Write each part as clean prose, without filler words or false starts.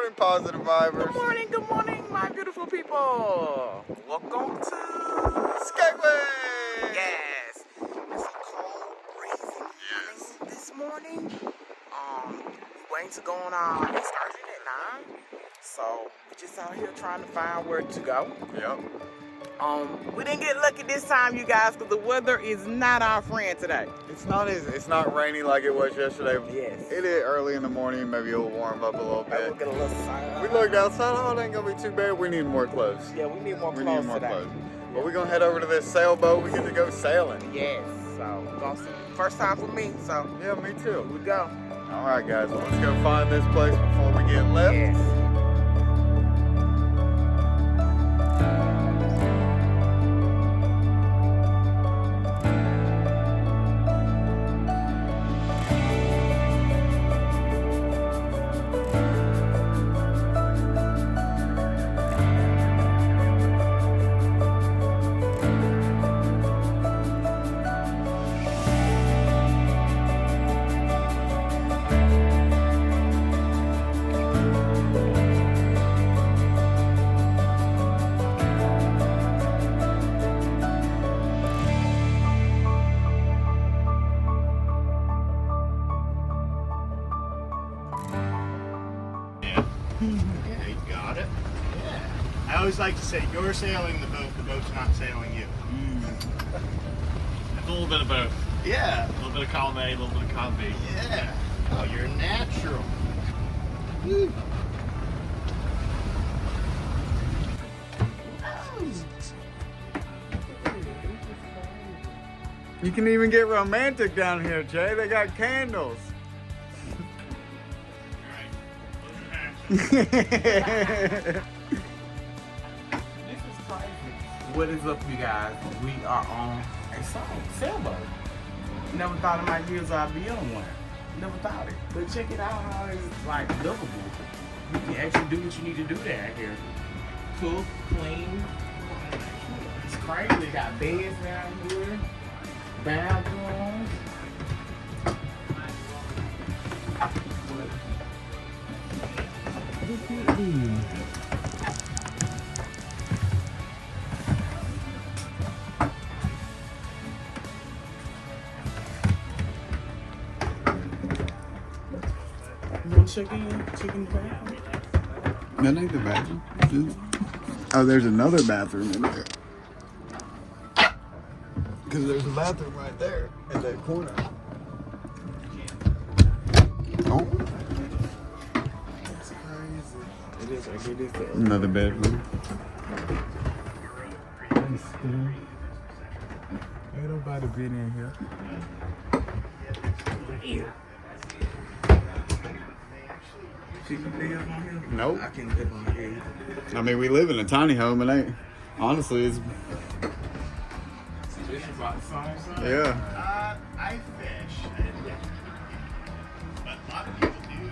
morning, positive vibers. Good morning, my beautiful people. Welcome to Skagway. Yes. It's a cold, breezy morning this morning. We're waiting to go on our excursion at 9. So we're just out here trying to find where to go. Yep. We didn't get lucky this time, you guys, because the weather is not our friend today. It's not rainy like it was yesterday. Yes. It is early in the morning. Maybe it'll warm up a little Maybe bit. we'll get a little sun. We looked outside. Oh, it ain't gonna be too bad. We need more clothes. Yeah, we need more We clothes need more today. clothes. But we're gonna head over to this sailboat. We get to go sailing. Yes. So we're gonna see. First time for me. So Yeah, me too. here we go. All right, guys. Well, let's go find this place before we get left. Yes. Yeah, you got it. Yeah. I always like to say, you're sailing the boat's not sailing you. A little bit of both. Yeah. A little bit of column A, a little bit of column B. Yeah. Oh, you're natural. Woo. You can even get romantic down here, Jay. They got candles. This is crazy. What is up, you guys? We are on a sailboat. Never thought in my years I'd be on one. Never thought it. But check it out how it's like livable. You can actually do what you need to do down here. Cook, clean. It's crazy. They got beds down here. Bathrooms. You want to check in the bathroom? That ain't the bathroom. Oh, there's another bathroom in there. Because there's a bathroom right there in that corner. Oh. That's crazy. It is. I get it. Another bedroom. Ain't nobody been in here. Can you live on here? Nope. I can't live on here either. I mean, we live in a tiny home, and honestly, it's This is about the same size. yeah. I fish. But a lot of people do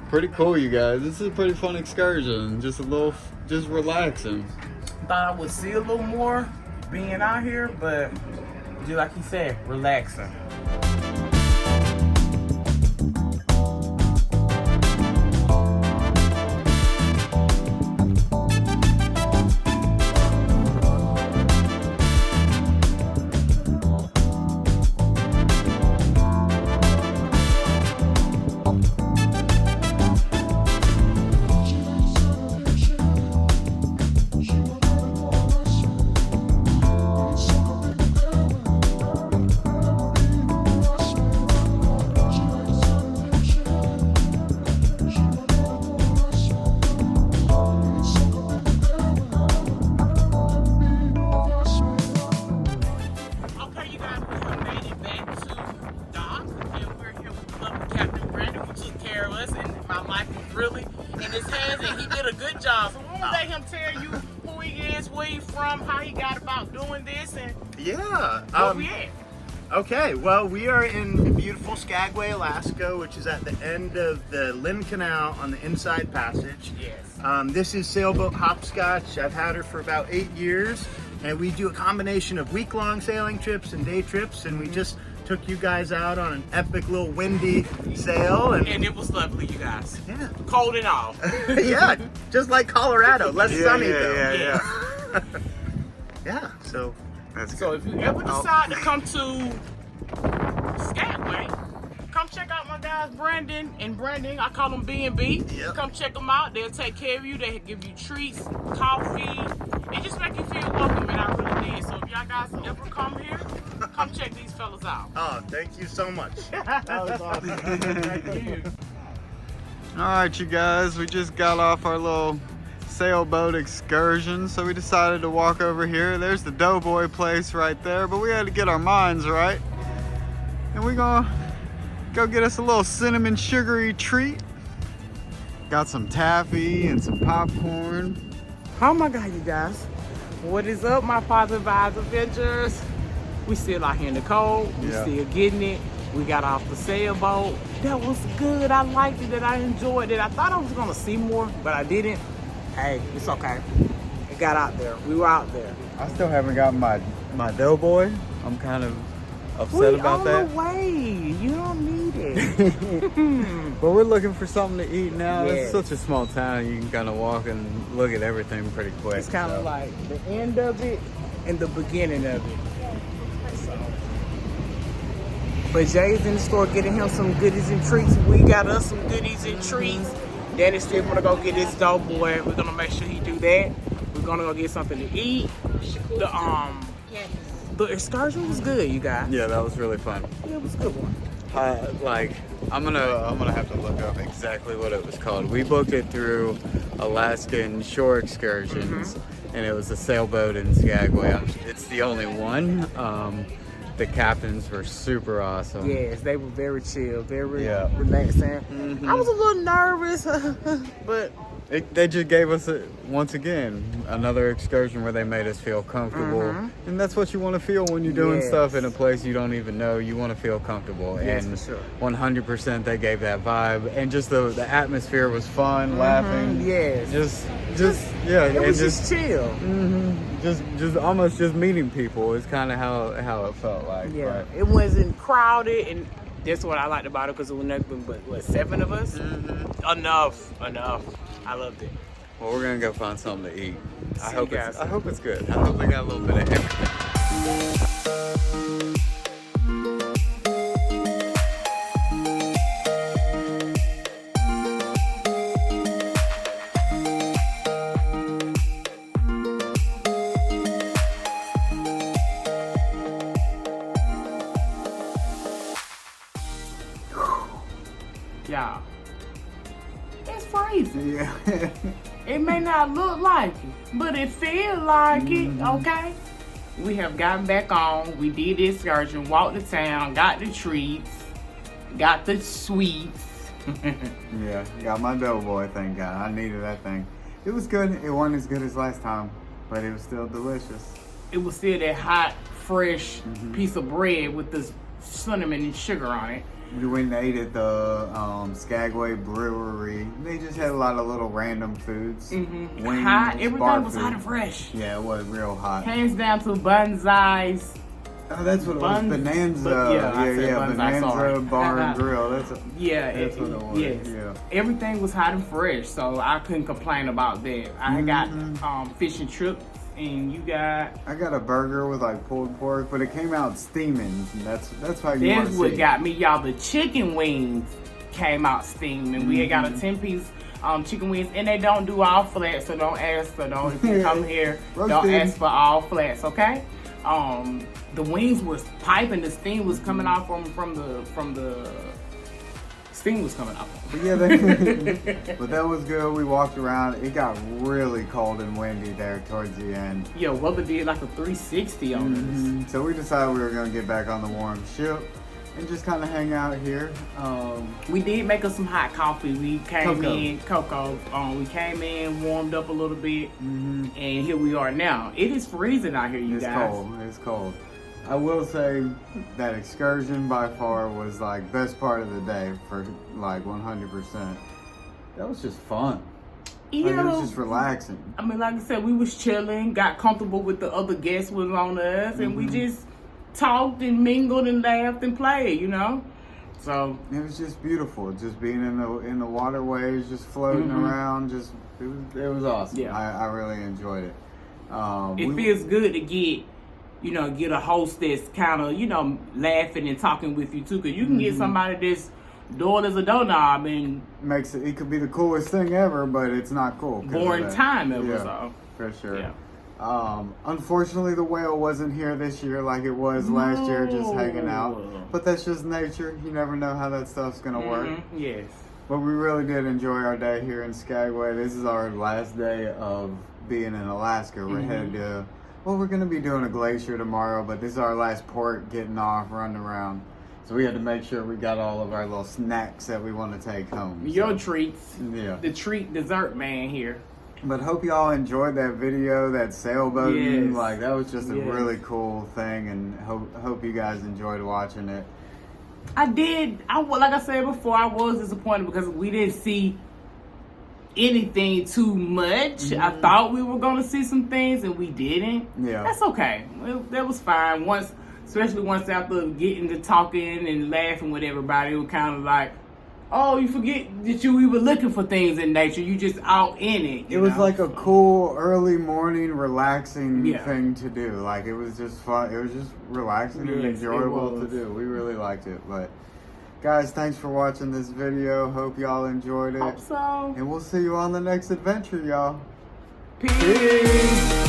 Pretty cool, you guys. This is a pretty fun excursion. Just relaxing. Thought I would see a little more being out here, but just like he said, relaxing. In his hands, and he did a good job. So we're gonna let him tell you who he is, where he's from, how he got about doing this, and Yeah. where we at. Okay, well, we are in beautiful Skagway, Alaska, which is at the end of the Lynn Canal on the Inside Passage. Yes. This is Sailboat Hopscotch. I've had her for about 8 years, and we do a combination of week-long sailing trips and day trips, and we just took you guys out on an epic little windy sail, and And it was lovely, you guys. yeah, Cold and all. yeah, just like Colorado, less sunny though. Yeah. Yeah, so So if you ever decide to come to Skagway, come check out my guys Brandon and Brandon. I call them B&B. Yep. Come check them out. They'll take care of you. They'll give you treats, coffee, and just make you feel welcome. And I really did. So if y'all guys ever come here, come check these fellas out. oh, thank you so much. That was awesome. Thank you. All right, you guys, we just got off our little sailboat excursion, so we decided to walk over here. There's the Doughboy place right there, but we had to get our minds right. And we're gonna go get us a little cinnamon sugary treat. Got some taffy and some popcorn. Oh my God, you guys. What is up, my Positive Vibes Adventures? We still out here in the cold. We Yeah. still getting it. We got off the sailboat. That was good. I liked it. I enjoyed it. I thought I was gonna see more, but I didn't. Hey, it's okay. It got out there. We were out there. I still haven't gotten my Doughboy. I'm kind of upset about that. On the way. You don't need it. But we're looking for something to eat now. Yes. It's such a small town. You can kind of walk and look at everything pretty quick. It's kind of so. like the end of it and the beginning of it. So. But Jay's in the store getting him some goodies and treats. We got us some goodies and treats. Daddy's still gonna go get his Doughboy. We're gonna make sure he do that. We're gonna go get something to eat. The excursion was good, you guys. Yeah, that was really fun. Yeah, it was a good one. I'm gonna have to look up exactly what it was called. We booked it through Alaskan Shore Excursions, and it was a sailboat in Skagway. It's the only one. The captains were super awesome. Yes, they were very chill, very Yeah. relaxing. I was a little nervous, but They just gave us, once again, another excursion where they made us feel comfortable. And that's what you want to feel when you're doing Yes. stuff in a place you don't even know. You want to feel comfortable. Yes, and for sure. 100% they gave that vibe. And just the atmosphere was fun, laughing. yes. Yeah. It and was just chill. just almost just meeting people is kind of how it felt like. Yeah, it wasn't crowded, and that's what I liked about it because it was nothing but what, 7 of us. Enough. I loved it. Well, we're gonna go find something to eat. See you guys. I hope it's good. I hope they got a little bit of everything. Y'all, it's crazy. Yeah. It may not look like it, but it feels like it, okay? We have gotten back on. We did the excursion, walked the town, got the treats, got the sweets. Yeah, got my Doughboy, thank God. I needed that thing. It was good. It wasn't as good as last time, but it was still delicious. It was still that hot, fresh piece of bread with the cinnamon and sugar on it. We went and ate at the Skagway Brewery. They just had a lot of little random foods. Wings, Hot, everything bar was food. hot and fresh. Yeah, it was real hot. Hands down to Banzai's. Oh, that's what it was. Bonanza. I said Banzai, Bonanza sorry. Bar and Grill. That's what it was. Yes. Yeah. Everything was hot and fresh, so I couldn't complain about that. I got fish and chips, and you got. I got a burger with like pulled pork, but it came out steaming. And that's how you want to That's see what it. got me, y'all. The chicken wings came out steaming. We had got a 10-piece chicken wings, and they don't do all flats, so don't ask. So don't if you come here, don't Roasted. ask for all flats, okay? The wings was piping. The steam was coming off from the steam was coming off. But yeah, but that was good. We walked around. It got really cold and windy there towards the end. Yeah, weather did like a 360 on us. So we decided we were gonna get back on the warm ship and just kind of hang out here. We did make us some hot coffee. We came Cocoa. in, cocoa. We came in, warmed up a little bit, and here we are now. It is freezing out here, you It's guys. cold. It's cold. I will say that excursion by far was like best part of the day for like 100%. That was just fun. Like, it was just relaxing. I mean, like I said, we was chilling, got comfortable with the other guests was on us, and we just talked and mingled and laughed and played, you know. So it was just beautiful, just being in the waterways, just floating around. Just it was awesome. Yeah. I really enjoyed it. It feels good to get a host that's kind of, laughing and talking with you too, because you can get somebody that's dull as a doorknob and makes it could be the coolest thing ever, but it's not cool. boring time ever. Yeah, So for sure. Yeah. Unfortunately, the whale wasn't here this year like it was last year, just hanging out. But that's just nature. You never know how that stuff's gonna work. Yes. But we really did enjoy our day here in Skagway. This is our last day of being in Alaska. We're headed to, we're going to be doing a glacier tomorrow, but this is our last port, getting off, running around. So we had to make sure we got all of our little snacks that we want to take home. Your treats. Yeah. The treat dessert man here. But hope y'all enjoyed that video, that sailboating. Yes. Like, that was just a Yes. really cool thing, and hope you guys enjoyed watching it. I did. Like I said before, I was disappointed because we didn't see anything too much. I thought we were going to see some things, and we didn't. Yeah. That's okay. That was fine. Especially once after getting to talking and laughing with everybody, it was kind of like, oh, you forget that you were looking for things in nature. You just out in it. It was like a cool early morning relaxing thing to do. Like, it was just fun. It was just relaxing and Yes, enjoyable it to was. do. We really liked it. But guys, thanks for watching this video. Hope y'all enjoyed it. Hope so. And we'll see you on the next adventure, y'all. Peace.